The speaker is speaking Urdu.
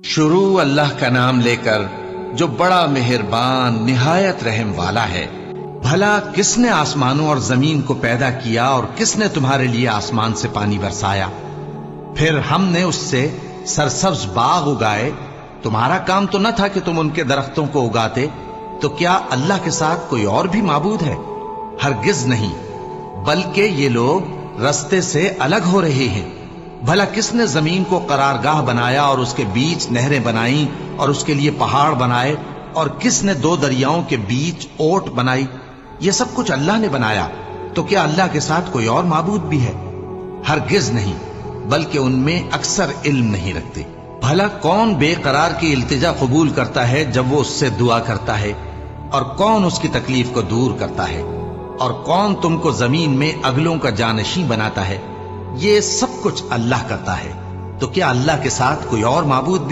شروع اللہ کا نام لے کر جو بڑا مہربان نہایت رحم والا ہے۔ بھلا کس نے آسمانوں اور زمین کو پیدا کیا اور کس نے تمہارے لیے آسمان سے پانی برسایا؟ پھر ہم نے اس سے سرسبز باغ اگائے۔ تمہارا کام تو نہ تھا کہ تم ان کے درختوں کو اگاتے؟ تو کیا اللہ کے ساتھ کوئی اور بھی معبود ہے؟ ہرگز نہیں، بلکہ یہ لوگ رستے سے الگ ہو رہے ہیں۔ بھلا کس نے زمین کو قرارگاہ بنایا اور اس کے بیچ نہریں بنائیں اور اس کے لیے پہاڑ بنائے، اور کس نے دو دریاؤں کے بیچ اوٹ بنائی؟ یہ سب کچھ اللہ نے بنایا۔ تو کیا اللہ کے ساتھ کوئی اور معبود بھی ہے؟ ہرگز نہیں، بلکہ ان میں اکثر علم نہیں رکھتے۔ بھلا کون بے قرار کی التجا قبول کرتا ہے جب وہ اس سے دعا کرتا ہے؟ اور کون اس کی تکلیف کو دور کرتا ہے؟ اور کون تم کو زمین میں اگلوں کا جانشین بناتا ہے؟ یہ سب کچھ اللہ کرتا ہے۔ تو کیا اللہ کے ساتھ کوئی اور معبود بھی